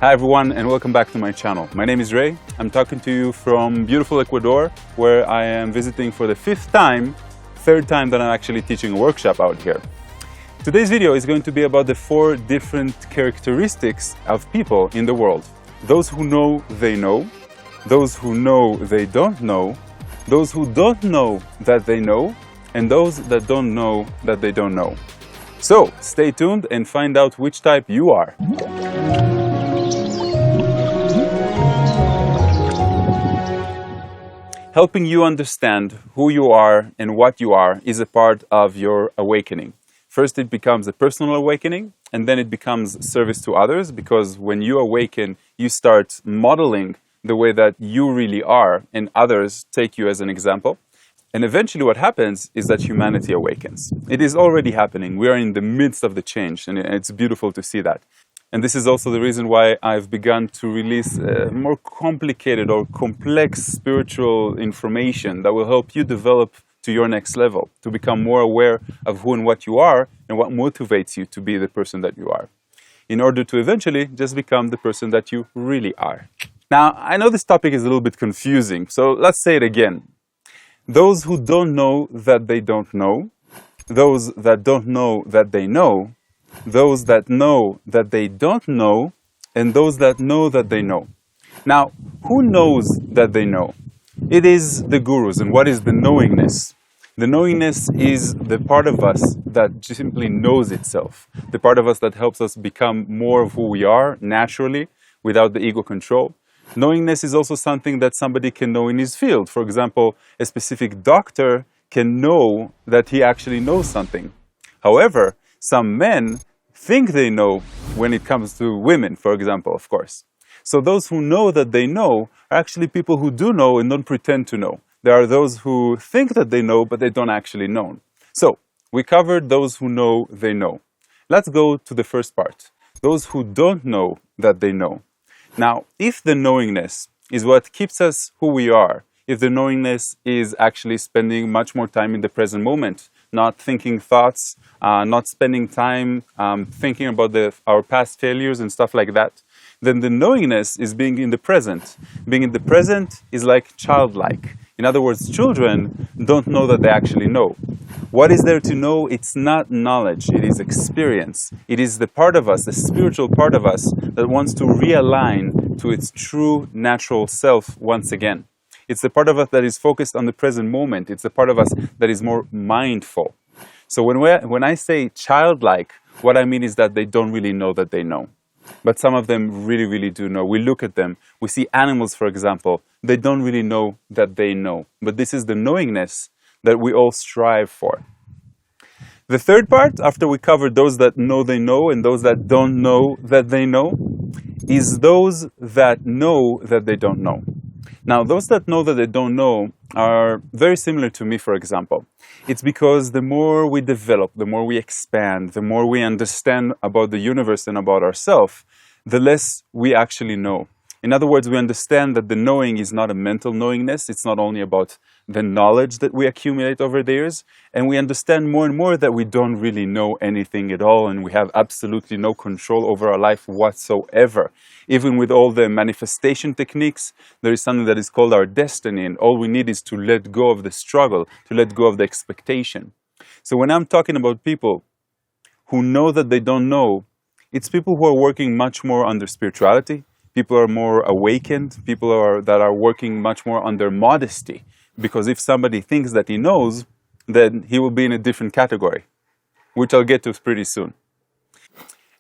Hi everyone, and welcome back to my channel. My name is Ray. I'm talking to you from beautiful Ecuador, where I am visiting for the third time that I'm actually teaching a workshop out here. Today's video is going to be about the 4 different characteristics of people in the world. Those who know they know, those who know they don't know, those who don't know that they know, and those that don't know that they don't know. So, stay tuned and find out which type you are. Helping you understand who you are and what you are is a part of your awakening. First, it becomes a personal awakening, and then it becomes service to others, because when you awaken, you start modeling the way that you really are, and others take you as an example. And eventually what happens is that humanity awakens. It is already happening. We are in the midst of the change, and it's beautiful to see that. And this is also the reason why I've begun to release more complicated or complex spiritual information that will help you develop to your next level, to become more aware of who and what you are and what motivates you to be the person that you are, in order to eventually just become the person that you really are. Now, I know this topic is a little bit confusing, so let's say it again. Those who don't know that they don't know, those that don't know that they know, those that know that they don't know, and those that know that they know. Now, who knows that they know? It is the gurus. And what is the knowingness? The knowingness is the part of us that simply knows itself, the part of us that helps us become more of who we are naturally, without the ego control. Knowingness is also something that somebody can know in his field. For example, a specific doctor can know that he actually knows something. However, some men think they know when it comes to women, for example, of course. So those who know that they know are actually people who do know and don't pretend to know. There are those who think that they know, but they don't actually know. So, we covered those who know they know. Let's go to the first part. Those who don't know that they know. Now, if the knowingness is what keeps us who we are, if the knowingness is actually spending much more time in the present moment, not thinking thoughts, not spending time thinking about our past failures and stuff like that, then the knowingness is being in the present. Being in the present is like childlike. In other words, children don't know that they actually know. What is there to know? It's not knowledge, it is experience. It is the part of us, the spiritual part of us, that wants to realign to its true natural self once again. It's the part of us that is focused on the present moment. It's the part of us that is more mindful. So when I say childlike, what I mean is that they don't really know that they know. But some of them really, really do know. We look at them. We see animals, for example. They don't really know that they know. But this is the knowingness that we all strive for. The third part, after we covered those that know they know and those that don't know that they know, is those that know that they don't know. Now, those that know that they don't know are very similar to me, for example. It's because the more we develop, the more we expand, the more we understand about the universe and about ourselves, the less we actually know. In other words, we understand that the knowing is not a mental knowingness. It's not only about the knowledge that we accumulate over the years. And we understand more and more that we don't really know anything at all, and we have absolutely no control over our life whatsoever. Even with all the manifestation techniques, there is something that is called our destiny, and all we need is to let go of the struggle, to let go of the expectation. So when I'm talking about people who know that they don't know, it's people who are working much more under spirituality. People are more awakened. People that are working much more under modesty. Because if somebody thinks that he knows, then he will be in a different category, which I'll get to pretty soon.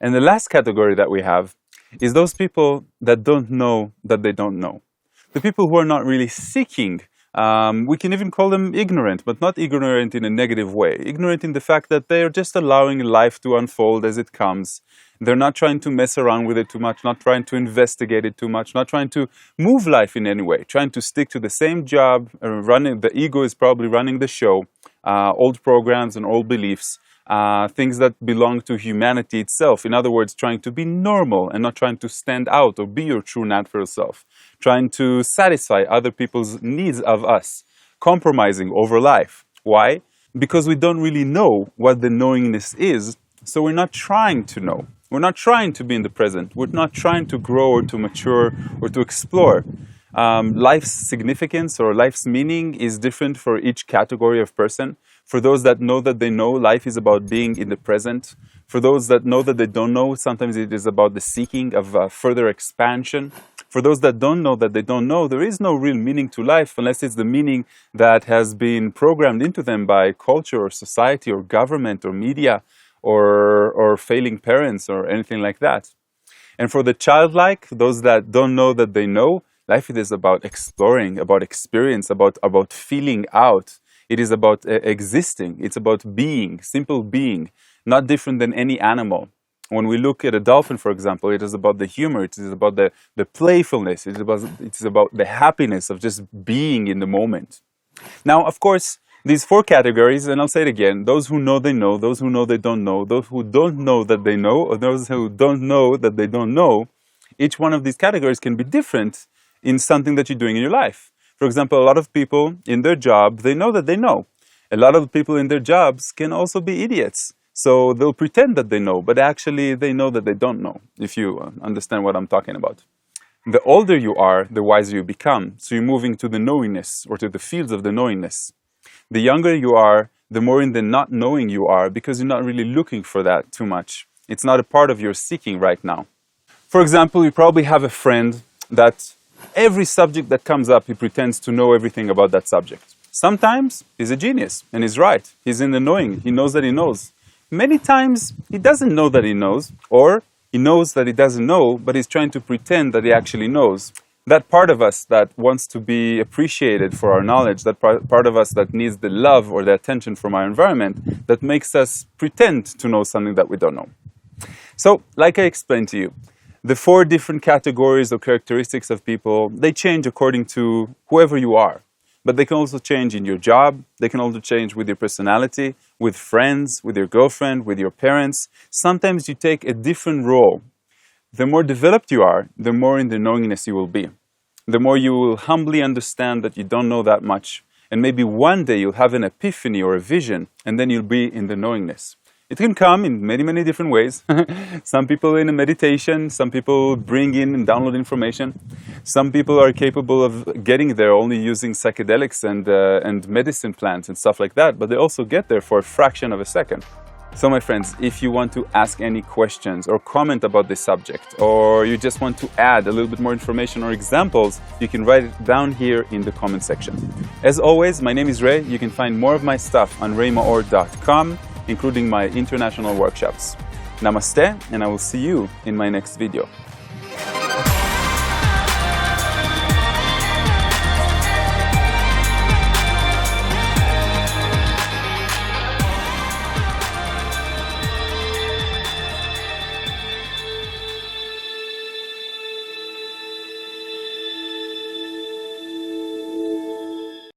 And the last category that we have is those people that don't know that they don't know. The people who are not really seeking. We can even call them ignorant, but not ignorant in a negative way. Ignorant in the fact that they are just allowing life to unfold as it comes. They're not trying to mess around with it too much, not trying to investigate it too much, not trying to move life in any way, trying to stick to the same job, the ego is probably running the show, old programs and old beliefs, things that belong to humanity itself. In other words, trying to be normal and not trying to stand out or be your true natural self, trying to satisfy other people's needs of us, compromising over life. Why? Because we don't really know what the knowingness is, so we're not trying to know. We're not trying to be in the present. We're not trying to grow or to mature or to explore. Life's significance or life's meaning is different for each category of person. For those that know that they know, life is about being in the present. For those that know that they don't know, sometimes it is about the seeking of further expansion. For those that don't know that they don't know, there is no real meaning to life unless it's the meaning that has been programmed into them by culture or society or government or media or failing parents or anything like that. And for the childlike, those that don't know that they know, life is about exploring, about experience, about feeling out. It is about existing. It's about being, simple being, not different than any animal. When we look at a dolphin, for example, it is about the humor, it is about the playfulness, it is about the happiness of just being in the moment. Now, of course, these four categories, and I'll say it again, those who know they know, those who know they don't know, those who don't know that they know, or those who don't know that they don't know, each one of these categories can be different in something that you're doing in your life. For example, a lot of people in their job, they know that they know. A lot of people in their jobs can also be idiots. So they'll pretend that they know, but actually they know that they don't know, if you understand what I'm talking about. The older you are, the wiser you become. So you're moving to the knowingness, or to the fields of the knowingness. The younger you are, the more in the not knowing you are, because you're not really looking for that too much. It's not a part of your seeking right now. For example, you probably have a friend that every subject that comes up, he pretends to know everything about that subject. Sometimes he's a genius and he's right. He's in the knowing. He knows that he knows. Many times he doesn't know that he knows, or he knows that he doesn't know, but he's trying to pretend that he actually knows. That part of us that wants to be appreciated for our knowledge, that part of us that needs the love or the attention from our environment, that makes us pretend to know something that we don't know. So, like I explained to you, the four different categories or characteristics of people, they change according to whoever you are. But they can also change in your job, they can also change with your personality, with friends, with your girlfriend, with your parents. Sometimes you take a different role. The more developed you are, the more in the knowingness you will be. The more you will humbly understand that you don't know that much. And maybe one day you'll have an epiphany or a vision, and then you'll be in the knowingness. It can come in many, many different ways. Some people in a meditation, some people bring in and download information. Some people are capable of getting there only using psychedelics and medicine plants and stuff like that, but they also get there for a fraction of a second. So my friends, if you want to ask any questions or comment about this subject, or you just want to add a little bit more information or examples, you can write it down here in the comment section. As always, my name is Ray. You can find more of my stuff on raymaor.com, including my international workshops. Namaste, and I will see you in my next video.